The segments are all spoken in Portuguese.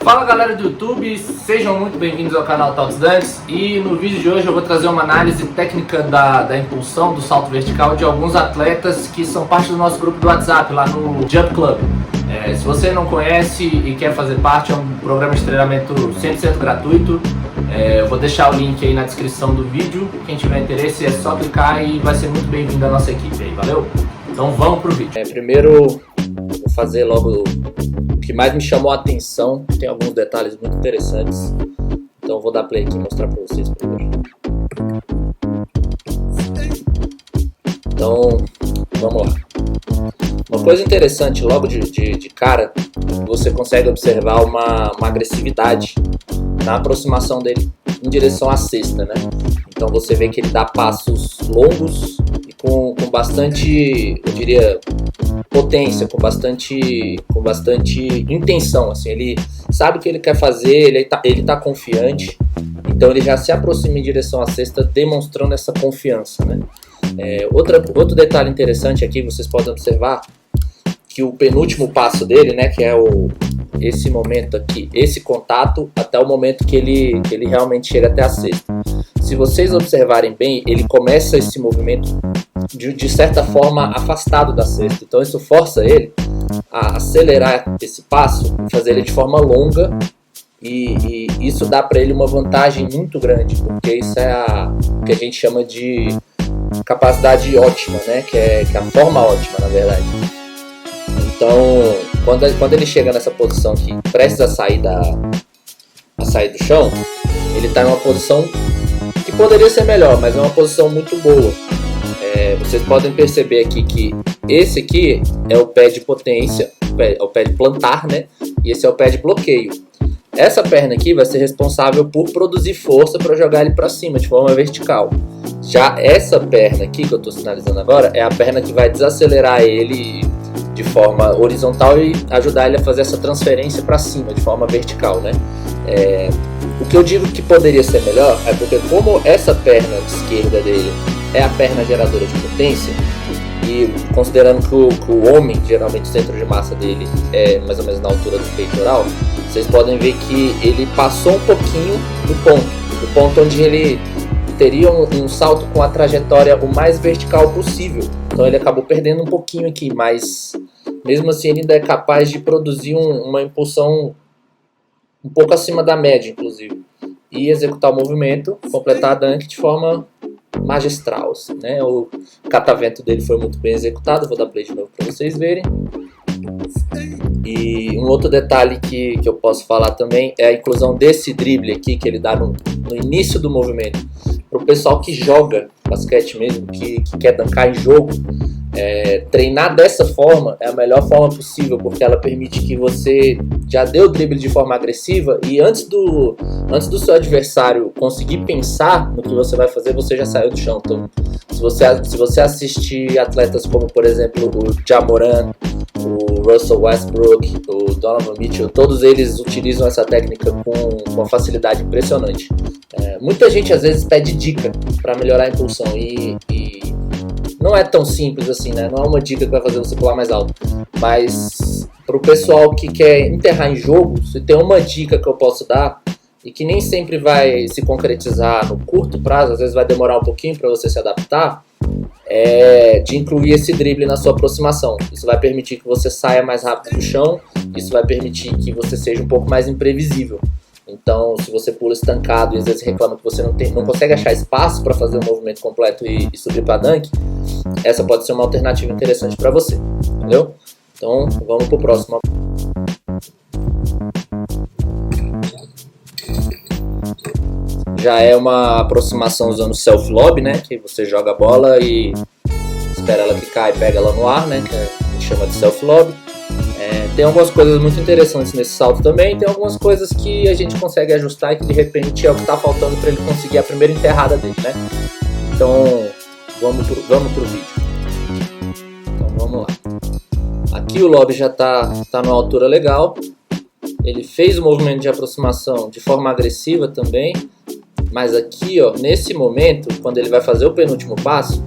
Fala galera do YouTube, sejam muito bem-vindos ao canal Talks Dunks. E no vídeo de hoje eu vou trazer uma análise técnica da impulsão, do salto vertical de alguns atletas que são parte do nosso grupo do WhatsApp lá no Jump Club. Se você não conhece e quer fazer parte, é um programa de treinamento 100% gratuito. Eu vou deixar o link aí na descrição do vídeo. Quem tiver interesse é só clicar e vai ser muito bem-vindo à nossa equipe aí, valeu? Então vamos pro vídeo. Primeiro vou fazer logo o que mais me chamou a atenção. Tem alguns detalhes muito interessantes, então eu vou dar play aqui e mostrar para vocês primeiro. Então vamos lá. Uma coisa interessante logo de cara, você consegue observar uma agressividade na aproximação dele em direção à cesta, né? Então você vê que ele dá passos longos e com bastante, eu diria, potência, com bastante intenção, assim. Ele sabe o que ele quer fazer, ele tá confiante, então ele já se aproxima em direção à cesta, demonstrando essa confiança, né? Outro detalhe interessante aqui, vocês podem observar que o penúltimo passo dele, né, que é esse momento aqui, esse contato até o momento que ele realmente chega até a cesta. Se vocês observarem bem, ele começa esse movimento de certa forma afastado da cesta. Então isso força ele a acelerar esse passo, fazer ele de forma longa, e isso dá para ele uma vantagem muito grande, porque isso é o que a gente chama de capacidade ótima, né? Que é a forma ótima, na verdade. Então, quando ele chega nessa posição aqui, prestes a sair do chão, ele está em uma posição que poderia ser melhor, mas é uma posição muito boa. Vocês podem perceber aqui que esse aqui é o pé de potência, é o pé de plantar, né? E esse é o pé de bloqueio. Essa perna aqui vai ser responsável por produzir força para jogar ele para cima de forma vertical. Já essa perna aqui que eu estou sinalizando agora é a perna que vai desacelerar ele de forma horizontal e ajudar ele a fazer essa transferência para cima de forma vertical, né? O que eu digo que poderia ser melhor é porque, como essa perna esquerda dele é a perna geradora de potência, e considerando que o homem, geralmente o centro de massa dele é mais ou menos na altura do peitoral, vocês podem ver que ele passou um pouquinho do ponto onde ele teria um salto com a trajetória o mais vertical possível. Então ele acabou perdendo um pouquinho aqui, mas mesmo assim ele ainda é capaz de produzir uma impulsão um pouco acima da média, inclusive, e executar o movimento, completar a dunk de forma magistral, assim, né? O catavento dele foi muito bem executado. Vou dar play de novo para vocês verem. E um outro detalhe que eu posso falar também é a inclusão desse drible aqui que ele dá no início do movimento. Para o pessoal que joga basquete mesmo, que quer dancar em jogo, treinar dessa forma é a melhor forma possível, porque ela permite que você já dê o drible de forma agressiva e antes do seu adversário conseguir pensar no que você vai fazer, você já saiu do chão. Então, se você assistir atletas como, por exemplo, o Ja Morant, o Russell Westbrook, o Donovan Mitchell, todos eles utilizam essa técnica com uma facilidade impressionante. Muita gente às vezes pede dica para melhorar a impulsão e não é tão simples assim, né? Não é uma dica que vai fazer você pular mais alto. Mas para o pessoal que quer enterrar em jogo, se tem uma dica que eu posso dar, e que nem sempre vai se concretizar no curto prazo, às vezes vai demorar um pouquinho para você se adaptar, é de incluir esse drible na sua aproximação. Isso vai permitir que você saia mais rápido do chão, isso vai permitir que você seja um pouco mais imprevisível. Então, se você pula estancado e às vezes reclama que você não consegue achar espaço para fazer o movimento completo e subir para dunk, essa pode ser uma alternativa interessante para você, entendeu? Então, vamos para o próximo. Já é uma aproximação usando self-lob, né? Que você joga a bola e espera ela quicar e pega ela no ar, né? Que a gente chama de self-lob. Tem algumas coisas muito interessantes nesse salto também. Tem algumas coisas que a gente consegue ajustar e que de repente é o que está faltando para ele conseguir a primeira enterrada dele, né? Então vamos pro vídeo. Então vamos lá. Aqui o lob já está numa altura legal. Ele fez o movimento de aproximação de forma agressiva também. Mas aqui, ó, nesse momento, quando ele vai fazer o penúltimo passo,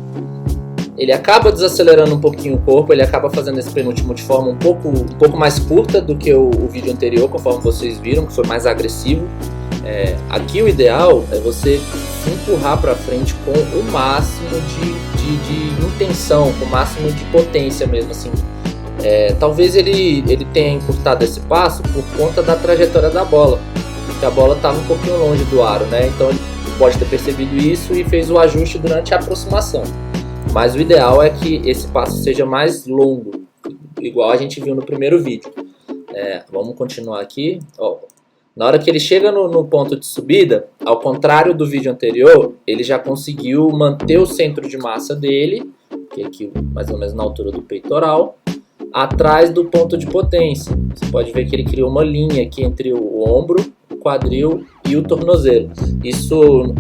ele acaba desacelerando um pouquinho o corpo, ele acaba fazendo esse penúltimo de forma um pouco mais curta do que o vídeo anterior, conforme vocês viram, que foi mais agressivo. Aqui o ideal é você se empurrar para frente com o máximo de intenção, com o máximo de potência mesmo assim. Talvez ele tenha encurtado esse passo por conta da trajetória da bola, porque a bola estava um pouquinho longe do aro, né? Então ele pode ter percebido isso e fez o ajuste durante a aproximação. Mas o ideal é que esse passo seja mais longo, igual a gente viu no primeiro vídeo. Vamos continuar aqui. Na hora que ele chega no ponto de subida, ao contrário do vídeo anterior, ele já conseguiu manter o centro de massa dele, que é aqui mais ou menos na altura do peitoral, atrás do ponto de potência. Você pode ver que ele criou uma linha aqui entre o ombro, o quadril e o tornozelo. Isso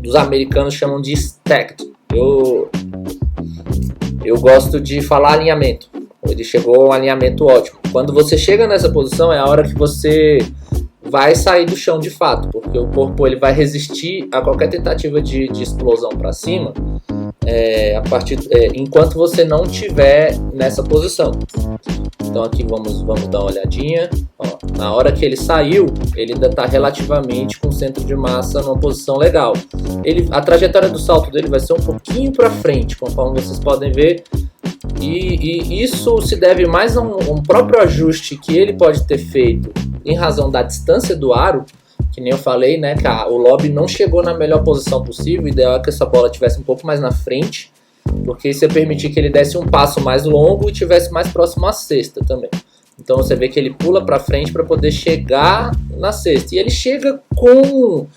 os americanos chamam de stacked. Eu gosto de falar alinhamento. Ele chegou a um alinhamento ótimo. Quando você chega nessa posição, é a hora que você vai sair do chão de fato, porque o corpo ele vai resistir a qualquer tentativa de explosão para cima, enquanto você não estiver nessa posição. Então aqui vamos dar uma olhadinha. Na hora que ele saiu, ele ainda está relativamente com o centro de massa numa posição legal. A trajetória do salto dele vai ser um pouquinho para frente, conforme vocês podem ver. E isso se deve mais a um próprio ajuste que ele pode ter feito em razão da distância do aro, que nem eu falei, né, que o lob não chegou na melhor posição possível. O ideal é que essa bola estivesse um pouco mais na frente, porque isso ia permitir que ele desse um passo mais longo e estivesse mais próximo à cesta também. Então você vê que ele pula para frente para poder chegar na cesta, e ele chega com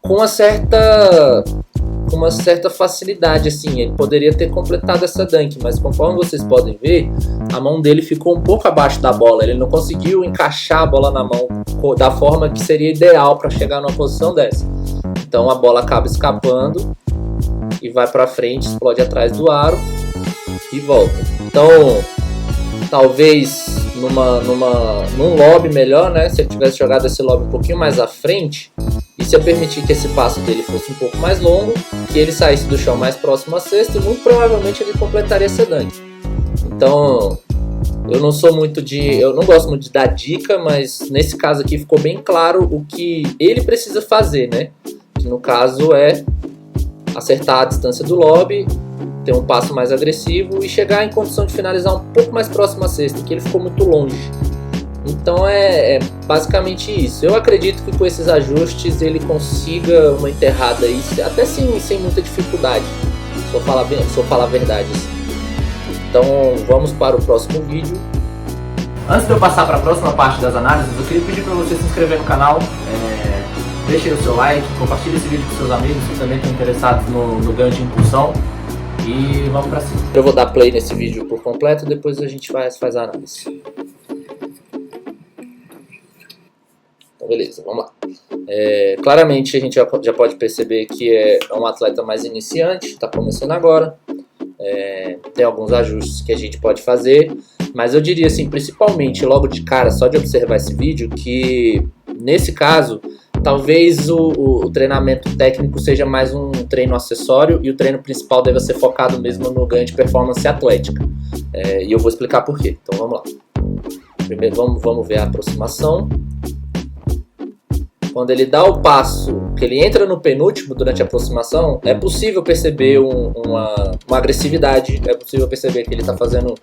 uma certa facilidade, assim. Ele poderia ter completado essa dunk, mas conforme vocês podem ver, a mão dele ficou um pouco abaixo da bola. Ele não conseguiu encaixar a bola na mão da forma que seria ideal para chegar numa posição dessa. Então a bola acaba escapando e vai para frente, explode atrás do aro e volta. Então talvez num lob melhor, né, se ele tivesse jogado esse lob um pouquinho mais à frente, isso ia permitir que esse passo dele fosse um pouco mais longo, que ele saísse do chão mais próximo à cesta, e muito provavelmente ele completaria esse dunk. Então eu não gosto muito de dar dica, mas nesse caso aqui ficou bem claro o que ele precisa fazer, né? Que no caso é acertar a distância do lob, ter um passo mais agressivo e chegar em condição de finalizar um pouco mais próximo à cesta, que ele ficou muito longe. Então é basicamente isso. Eu acredito que com esses ajustes ele consiga uma enterrada aí, até sem muita dificuldade, se eu falar a verdade. Então vamos para o próximo vídeo. Antes de eu passar para a próxima parte das análises, eu queria pedir para você se inscrever no canal, deixe aí o seu like, compartilhe esse vídeo com seus amigos que também estão interessados no ganho de impulsão, e vamos para cima. Eu vou dar play nesse vídeo por completo, depois a gente faz a análise. Então, beleza, vamos lá. Claramente a gente já pode perceber que é um atleta mais iniciante, está começando agora. Tem alguns ajustes que a gente pode fazer, mas eu diria assim, principalmente logo de cara, só de observar esse vídeo, que nesse caso talvez o treinamento técnico seja mais um treino acessório e o treino principal deve ser focado mesmo no ganho de performance atlética. E eu vou explicar por quê. Então vamos lá. Primeiro vamos ver a aproximação. Quando ele dá o passo, que ele entra no penúltimo durante a aproximação, é possível perceber uma agressividade, é possível perceber que ele está fazendo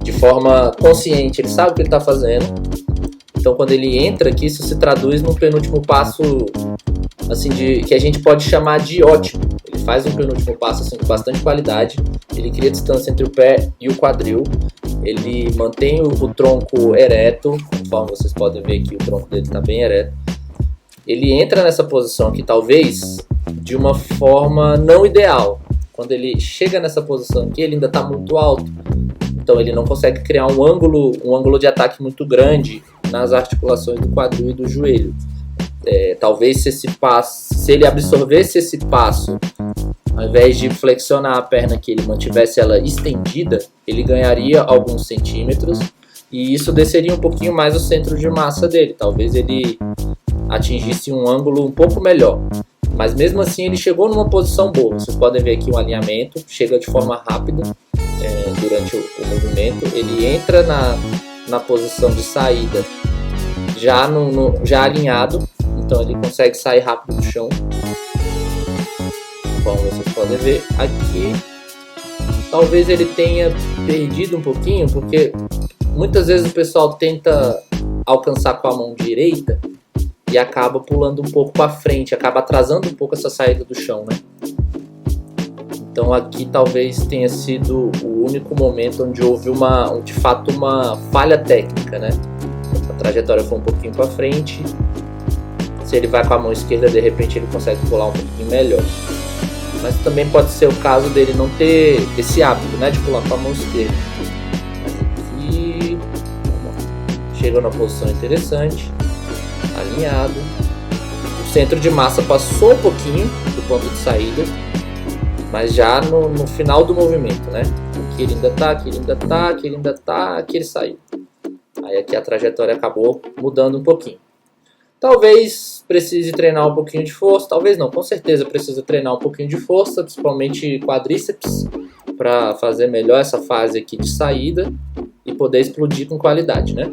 de forma consciente, ele sabe o que ele está fazendo. Então quando ele entra aqui, isso se traduz num penúltimo passo assim, que a gente pode chamar de ótimo. Ele faz um penúltimo passo assim, com bastante qualidade, ele cria distância entre o pé e o quadril, ele mantém o tronco ereto, conforme vocês podem ver que o tronco dele está bem ereto. Ele entra nessa posição aqui, talvez, de uma forma não ideal. Quando ele chega nessa posição aqui, ele ainda está muito alto. Então ele não consegue criar um ângulo de ataque muito grande nas articulações do quadril e do joelho. Talvez se ele absorvesse esse passo, ao invés de flexionar a perna que ele mantivesse ela estendida, ele ganharia alguns centímetros e isso desceria um pouquinho mais o centro de massa dele. Talvez ele atingisse um ângulo um pouco melhor. Mas mesmo assim ele chegou numa posição boa. Vocês podem ver aqui um alinhamento, chega de forma rápida durante o movimento. Ele entra na posição de saída já alinhado, então ele consegue sair rápido do chão. Como vocês podem ver aqui, talvez ele tenha perdido um pouquinho, porque muitas vezes o pessoal tenta alcançar com a mão direita e acaba pulando um pouco para frente, acaba atrasando um pouco essa saída do chão, né? Então aqui talvez tenha sido o único momento onde houve de fato uma falha técnica, né? A trajetória foi um pouquinho para frente. Se ele vai com a mão esquerda, de repente ele consegue pular um pouquinho melhor. Mas também pode ser o caso dele não ter esse hábito, né, de pular com a mão esquerda. Mas aqui chega numa posição interessante, alinhado. O centro de massa passou um pouquinho do ponto de saída, mas já no final do movimento, né? Aqui ele ainda tá, aqui ele ainda tá, aqui ele ainda tá, aqui ele saiu. Aí aqui a trajetória acabou mudando um pouquinho. Talvez precise treinar um pouquinho de força, talvez não, com certeza precisa treinar um pouquinho de força, principalmente quadríceps, para fazer melhor essa fase aqui de saída e poder explodir com qualidade, né?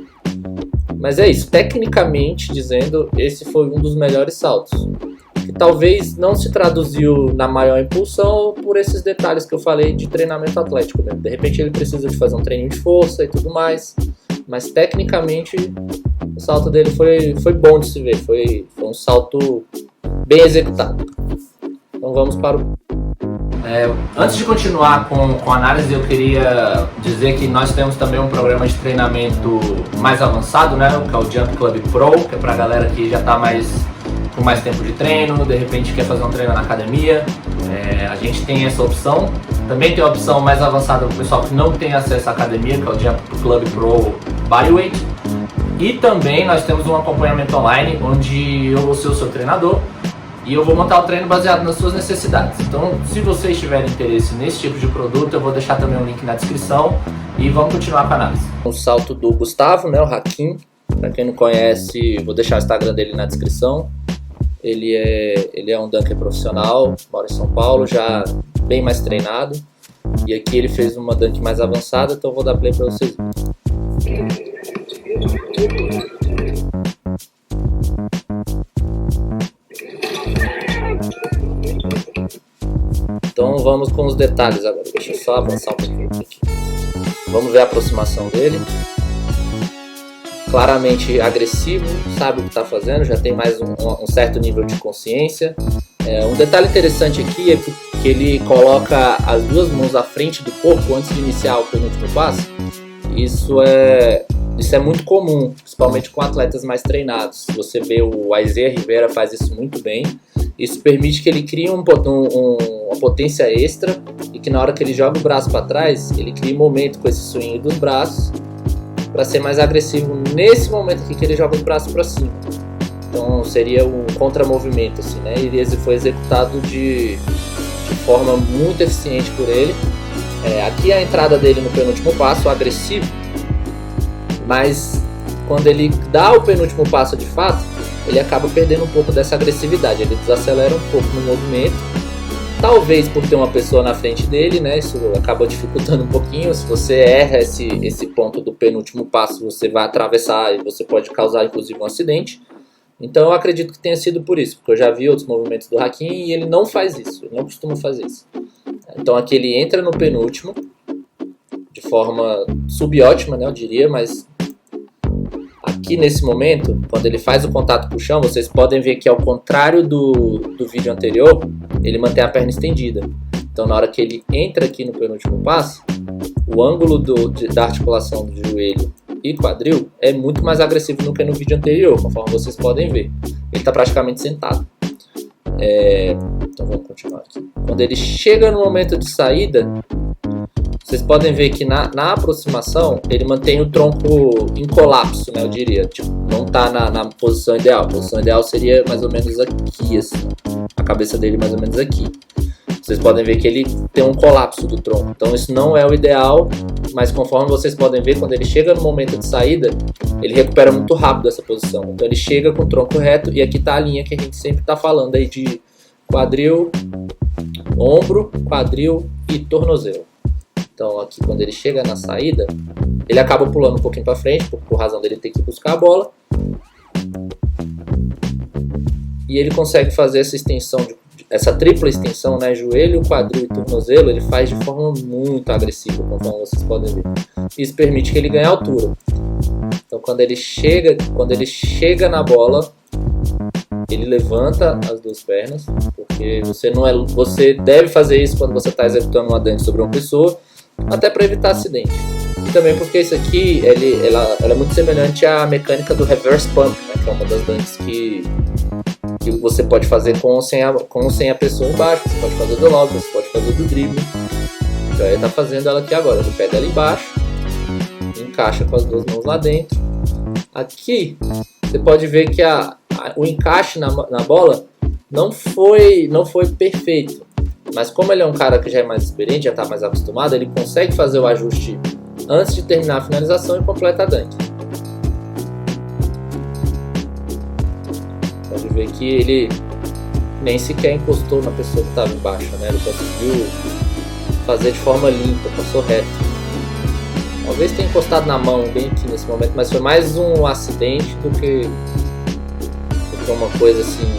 Mas é isso, tecnicamente dizendo, esse foi um dos melhores saltos, que talvez não se traduziu na maior impulsão por esses detalhes que eu falei de treinamento atlético, né? De repente ele precisa de fazer um treininho de força e tudo mais, mas tecnicamente o salto dele foi bom de se ver, foi um salto bem executado. Então vamos para o... antes de continuar com a análise, eu queria dizer que nós temos também um programa de treinamento mais avançado, né, que é o Jump Club Pro, que é para a galera que já está com mais tempo de treino, de repente quer fazer um treino na academia. A gente tem essa opção. Também tem a opção mais avançada para o pessoal que não tem acesso à academia, que é o Jump Club Pro Bodyweight. E também nós temos um acompanhamento online, onde eu vou ser o seu treinador e eu vou montar o treino baseado nas suas necessidades. Então, se vocês tiverem interesse nesse tipo de produto, eu vou deixar também um link na descrição e vamos continuar com a análise. O salto do Gustavo, né, o Hakim, para quem não conhece, vou deixar o Instagram dele na descrição. Ele é um dunker profissional, mora em São Paulo, já bem mais treinado. E aqui ele fez uma dunk mais avançada, então eu vou dar play para vocês. Então vamos com os detalhes agora. Deixa eu só avançar um pouquinho aqui. Vamos ver a aproximação dele. Claramente agressivo, sabe o que está fazendo, já tem mais um certo nível de consciência. Um detalhe interessante aqui é que ele coloca as duas mãos à frente do corpo antes de iniciar o penúltimo passo. Isso é muito comum, principalmente com atletas mais treinados. Você vê o Isaiah Rivera faz isso muito bem. Isso permite que ele crie uma potência extra e que na hora que ele joga o braço para trás, ele crie momento com esse swing dos braços para ser mais agressivo nesse momento aqui que ele joga o braço para cima. Então seria um contramovimento, assim, né? Ele foi executado de forma muito eficiente por ele. Aqui a entrada dele no penúltimo passo, agressivo, mas quando ele dá o penúltimo passo de fato, ele acaba perdendo um pouco dessa agressividade, ele desacelera um pouco no movimento, talvez por ter uma pessoa na frente dele, né? Isso acaba dificultando um pouquinho. Se você erra esse ponto do penúltimo passo, você vai atravessar e você pode causar inclusive um acidente. Então eu acredito que tenha sido por isso, porque eu já vi outros movimentos do Hakim e ele não faz isso, ele não costuma fazer isso. Então aqui ele entra no penúltimo de forma subótima, né, eu diria, mas aqui nesse momento, quando ele faz o contato com o chão, vocês podem ver que ao contrário do vídeo anterior, ele mantém a perna estendida. Então na hora que ele entra aqui no penúltimo passo, o ângulo da articulação do joelho e quadril é muito mais agressivo do que no vídeo anterior, conforme vocês podem ver. Ele está praticamente sentado. Então vamos continuar aqui. Quando ele chega no momento de saída, vocês podem ver que na aproximação ele mantém o tronco em colapso, né, eu diria. Tipo, não está na posição ideal. A posição ideal seria mais ou menos aqui, assim, a cabeça dele mais ou menos aqui. Vocês podem ver que ele tem um colapso do tronco. Então isso não é o ideal, mas conforme vocês podem ver, quando ele chega no momento de saída, ele recupera muito rápido essa posição. Então ele chega com o tronco reto e aqui está a linha que a gente sempre está falando aí de quadril, ombro, quadril e tornozelo. Então aqui quando ele chega na saída, ele acaba pulando um pouquinho para frente, por razão dele ter que buscar a bola. E ele consegue fazer essa extensão, essa tripla extensão, né? Joelho, quadril e tornozelo, ele faz de forma muito agressiva, conforme vocês podem ver. Isso permite que ele ganhe altura. Então quando ele chega na bola, ele levanta as duas pernas, porque você deve fazer isso quando você está executando uma dunk sobre uma pessoa, até para evitar acidente. E também porque isso aqui ela é muito semelhante à mecânica do reverse pump, né, que é uma das dunks que você pode fazer com ou sem a pessoa embaixo, você pode fazer do lob, você pode fazer do drible. Então ele está fazendo ela aqui agora, ele pega ela embaixo, encaixa com as duas mãos lá dentro. Aqui você pode ver que o encaixe na bola não foi perfeito, mas como ele é um cara que já é mais experiente, já está mais acostumado, ele consegue fazer o ajuste antes de terminar a finalização e completa a dunk. Pode ver que ele nem sequer encostou na pessoa que estava embaixo, né? Ele conseguiu fazer de forma limpa, passou reto. Talvez tenha encostado na mão bem aqui nesse momento, mas foi mais um acidente do que uma coisa assim,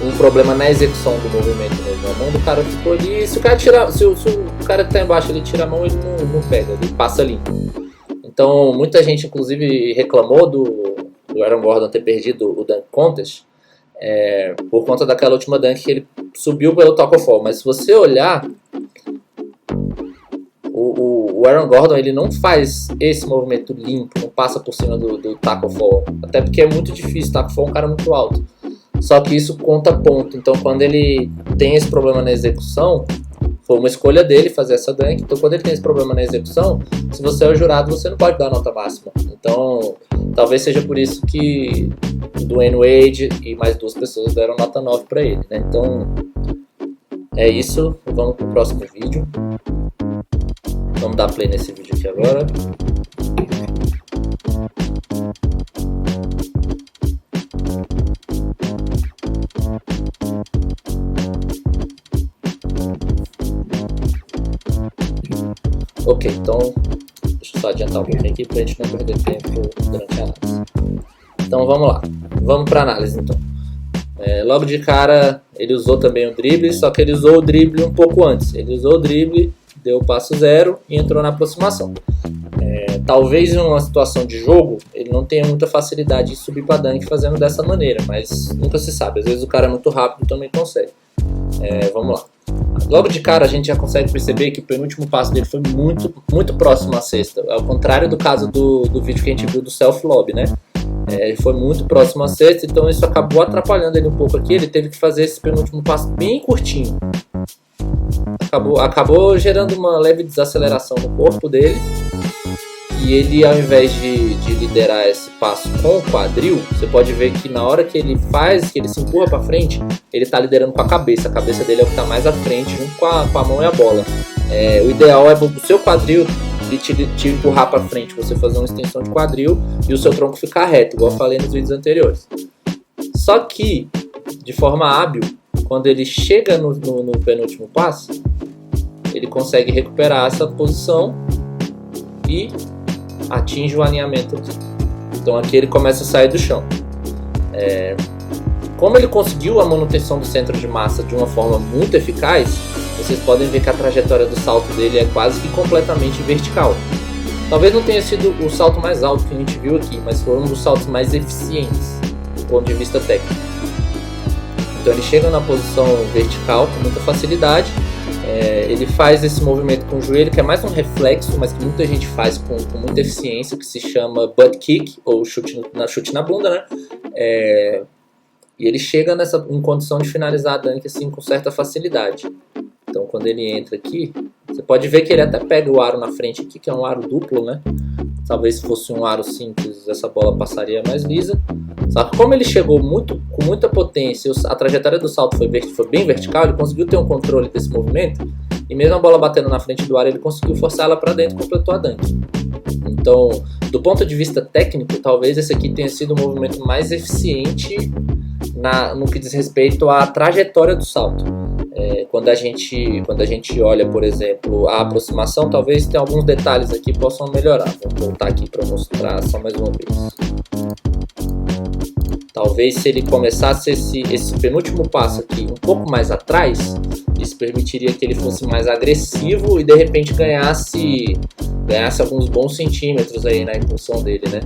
um problema na execução do movimento mesmo. A mão do cara ficou ali, se o cara que está embaixo ele tira a mão, ele não pega, ele passa limpo. Então muita gente inclusive reclamou do Aaron Gordon ter perdido o dunk contest por conta daquela última dunk que ele subiu pelo tackle fall, mas se você olhar, o Aaron Gordon ele não faz esse movimento limpo, não passa por cima do tackle fall, até porque é muito difícil, o tackle fall é um cara muito alto, só que isso conta ponto. Então quando ele tem esse problema na execução, foi uma escolha dele fazer essa dunk, então quando ele tem esse problema na execução, se você é o jurado, você não pode dar nota máxima. Então talvez seja por isso que o Dwayne Wade e mais duas pessoas deram nota 9 para ele, né? Então é isso, vamos pro próximo vídeo. Vamos dar play nesse vídeo aqui agora. Ok, então deixa eu só adiantar um pouquinho aqui para a gente não perder tempo durante a análise. Então vamos lá, vamos para a análise então. Logo de cara ele usou também o drible, só que ele usou o drible um pouco antes. Ele usou o drible, deu o passo zero e entrou na aproximação. Talvez em uma situação de jogo ele não tenha muita facilidade de subir para dunk fazendo dessa maneira, mas nunca se sabe, às vezes o cara é muito rápido e também consegue. Vamos lá. Logo de cara a gente já consegue perceber que o penúltimo passo dele foi muito, muito próximo à cesta, ao contrário do caso do vídeo que a gente viu do self-lob, né? Ele foi muito próximo à cesta, então isso acabou atrapalhando ele um pouco aqui, ele teve que fazer esse penúltimo passo bem curtinho. Acabou gerando uma leve desaceleração no corpo dele, e ele, ao invés de liderar esse passo com o quadril, você pode ver que na hora que ele se empurra para frente, ele está liderando com a cabeça dele é o que está mais à frente, junto com a mão e a bola. O ideal é o seu quadril te empurrar para frente, você fazer uma extensão de quadril e o seu tronco ficar reto, igual eu falei nos vídeos anteriores. Só que, de forma hábil, quando ele chega no penúltimo passo, ele consegue recuperar essa posição e atinge o alinhamento aqui. Então aqui ele começa a sair do chão. Como ele conseguiu a manutenção do centro de massa de uma forma muito eficaz, vocês podem ver que a trajetória do salto dele é quase que completamente vertical. Talvez não tenha sido o salto mais alto que a gente viu aqui, mas foi um dos saltos mais eficientes do ponto de vista técnico. Então ele chega na posição vertical com muita facilidade. Ele faz esse movimento com o joelho, que é mais um reflexo, mas que muita gente faz com muita eficiência, que se chama butt kick, ou chute na bunda, né? E ele chega em condição de finalizar a dunk assim, com certa facilidade. Então quando ele entra aqui, você pode ver que ele até pega o aro na frente aqui, que é um aro duplo, né? Talvez se fosse um aro simples, essa bola passaria mais lisa. Só que como ele chegou com muita potência, a trajetória do salto foi bem vertical, ele conseguiu ter um controle desse movimento, e mesmo a bola batendo na frente do aro, ele conseguiu forçar ela para dentro e completou a dunk. Então, do ponto de vista técnico, talvez esse aqui tenha sido o movimento mais eficiente no que diz respeito à trajetória do salto. Quando a gente olha, por exemplo, a aproximação, talvez tenha alguns detalhes aqui que possam melhorar. Vou voltar aqui para mostrar só mais uma vez. Talvez se ele começasse esse penúltimo passo aqui um pouco mais atrás, isso permitiria que ele fosse mais agressivo e de repente ganhasse alguns bons centímetros aí na impulsão dele, né?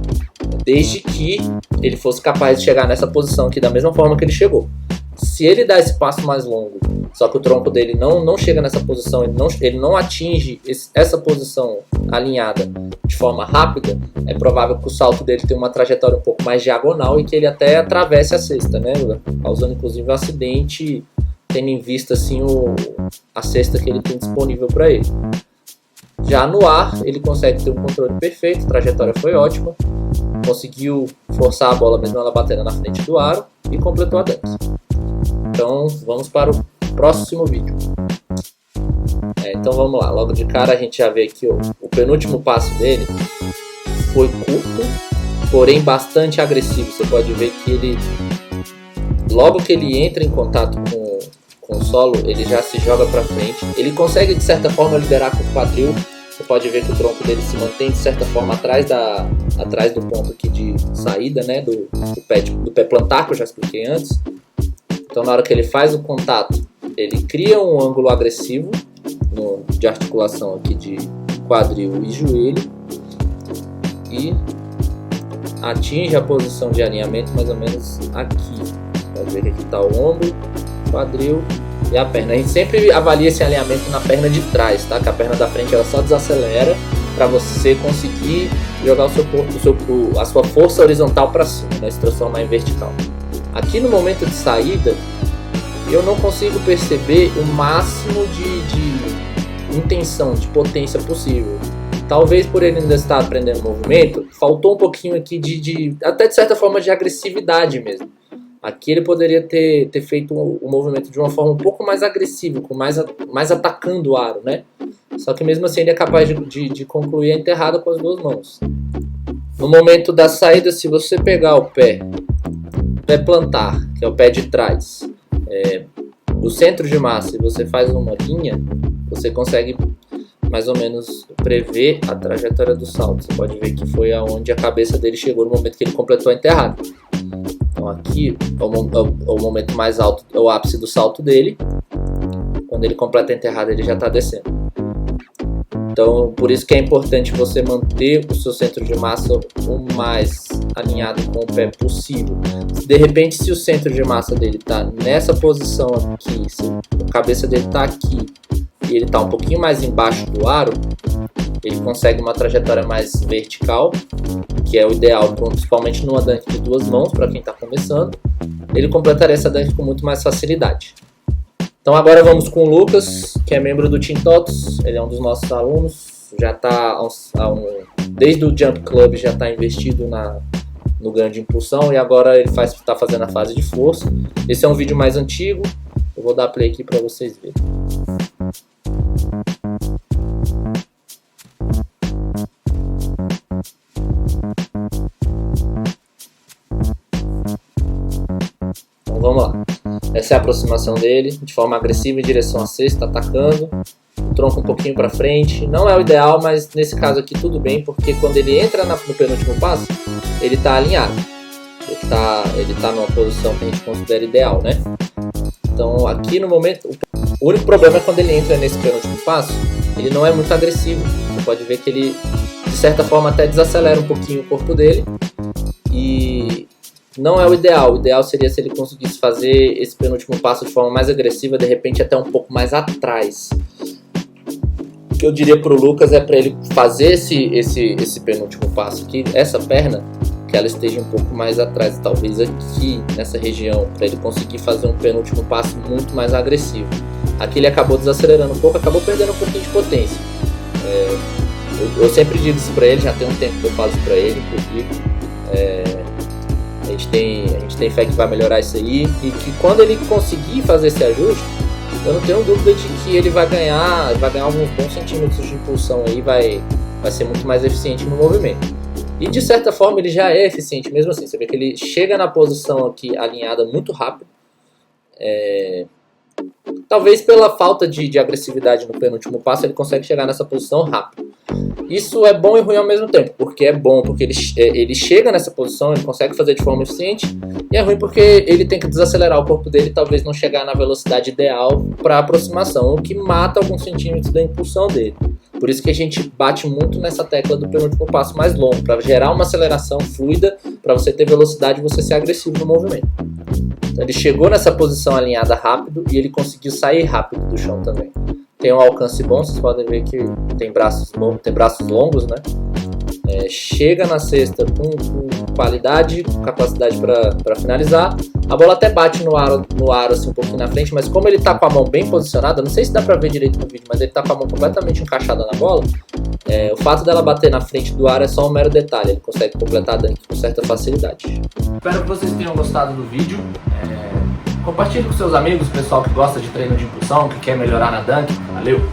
Desde que ele fosse capaz de chegar nessa posição aqui da mesma forma que ele chegou. Se ele dá esse passo mais longo, só que o tronco dele não chega nessa posição, ele não atinge essa posição alinhada de forma rápida, é provável que o salto dele tenha uma trajetória um pouco mais diagonal e que ele até atravesse a cesta, né? Causando inclusive um acidente, tendo em vista assim a cesta que ele tem disponível para ele. Já no ar, ele consegue ter um controle perfeito, a trajetória foi ótima, conseguiu forçar a bola mesmo ela batendo na frente do aro e completou a dunk. Então vamos para o próximo vídeo. Então vamos lá, logo de cara a gente já vê aqui o penúltimo passo dele foi curto, porém bastante agressivo. Você pode ver que ele, logo que ele entra em contato com o solo, ele já se joga para frente. Ele consegue de certa forma liderar com o quadril. Você pode ver que o tronco dele se mantém de certa forma atrás do ponto aqui de saída, né, do pé plantar, que eu já expliquei antes. Então na hora que ele faz o contato, ele cria um ângulo agressivo de articulação aqui de quadril e joelho e atinge a posição de alinhamento mais ou menos aqui. Pode ver que aqui está o ombro, quadril e a perna. A gente sempre avalia esse alinhamento na perna de trás, tá? Que a perna da frente ela só desacelera para você conseguir jogar o seu corpo, a sua força horizontal para cima, né? Se transformar em vertical. Aqui no momento de saída, eu não consigo perceber o máximo de intenção, de potência possível. Talvez por ele ainda estar aprendendo movimento, faltou um pouquinho aqui até de certa forma de agressividade mesmo. Aqui ele poderia ter feito o movimento de uma forma um pouco mais agressiva, mais atacando o aro, né? Só que mesmo assim ele é capaz de concluir a enterrada com as duas mãos. No momento da saída, se você pegar o pé plantar, que é o pé de trás, do centro de massa, e você faz uma linha, você consegue mais ou menos prever a trajetória do salto. Você pode ver que foi aonde a cabeça dele chegou no momento que ele completou a enterrada. Então aqui é o momento mais alto, é o ápice do salto dele. Quando ele completa a enterrada, ele já está descendo. Então, por isso que é importante você manter o seu centro de massa o mais alinhado com o pé possível. De repente, se o centro de massa dele está nessa posição aqui, se a cabeça dele está aqui e ele está um pouquinho mais embaixo do aro, ele consegue uma trajetória mais vertical, que é o ideal, principalmente numa dunk de duas mãos, para quem está começando. Ele completaria essa dunk com muito mais facilidade. Então agora vamos com o Lucas, que é membro do Team TOTS, ele é um dos nossos alunos, já está desde o Jump Club já está investido no ganho de impulsão e agora ele está fazendo a fase de força. Esse é um vídeo mais antigo, eu vou dar play aqui para vocês verem. Então vamos lá. Essa é a aproximação dele, de forma agressiva em direção à cesta, atacando, o tronco um pouquinho para frente. Não é o ideal, mas nesse caso aqui tudo bem, porque quando ele entra no penúltimo passo, ele está alinhado. Ele tá numa posição que a gente considera ideal, né? Então aqui no momento, o único problema é quando ele entra nesse penúltimo passo, ele não é muito agressivo. Você pode ver que ele, de certa forma, até desacelera um pouquinho o corpo dele. E não é o ideal. O ideal seria se ele conseguisse fazer esse penúltimo passo de forma mais agressiva, de repente até um pouco mais atrás. O que eu diria para o Lucas é para ele fazer esse penúltimo passo aqui, essa perna, que ela esteja um pouco mais atrás, talvez aqui nessa região, para ele conseguir fazer um penúltimo passo muito mais agressivo. Aqui ele acabou desacelerando um pouco, acabou perdendo um pouquinho de potência. Eu sempre digo isso para ele, já tem um tempo que eu falo isso para ele, inclusive. A gente tem fé que vai melhorar isso aí e que quando ele conseguir fazer esse ajuste, eu não tenho dúvida de que ele vai ganhar alguns bons centímetros de impulsão aí, vai ser muito mais eficiente no movimento. E de certa forma ele já é eficiente mesmo assim. Você vê que ele chega na posição aqui alinhada muito rápido. Talvez pela falta de agressividade no penúltimo passo ele consegue chegar nessa posição rápido. Isso é bom e ruim ao mesmo tempo, porque é bom porque ele chega nessa posição, ele consegue fazer de forma eficiente, e é ruim porque ele tem que desacelerar o corpo dele e talvez não chegar na velocidade ideal para aproximação, o que mata alguns centímetros da impulsão dele. Por isso que a gente bate muito nessa tecla do penúltimo passo mais longo, para gerar uma aceleração fluida, para você ter velocidade e você ser agressivo no movimento. Então ele chegou nessa posição alinhada rápido e ele conseguiu sair rápido do chão também. Tem um alcance bom, vocês podem ver que tem braços longos, né? Chega na cesta com qualidade, com capacidade para finalizar. A bola até bate no aro assim, um pouquinho na frente, mas como ele está com a mão bem posicionada, não sei se dá para ver direito no vídeo, mas ele está com a mão completamente encaixada na bola. O fato dela bater na frente do aro é só um mero detalhe, ele consegue completar a dunk com certa facilidade. Espero que vocês tenham gostado do vídeo. Compartilhe com seus amigos, pessoal que gosta de treino de impulsão, que quer melhorar na dunk. Valeu!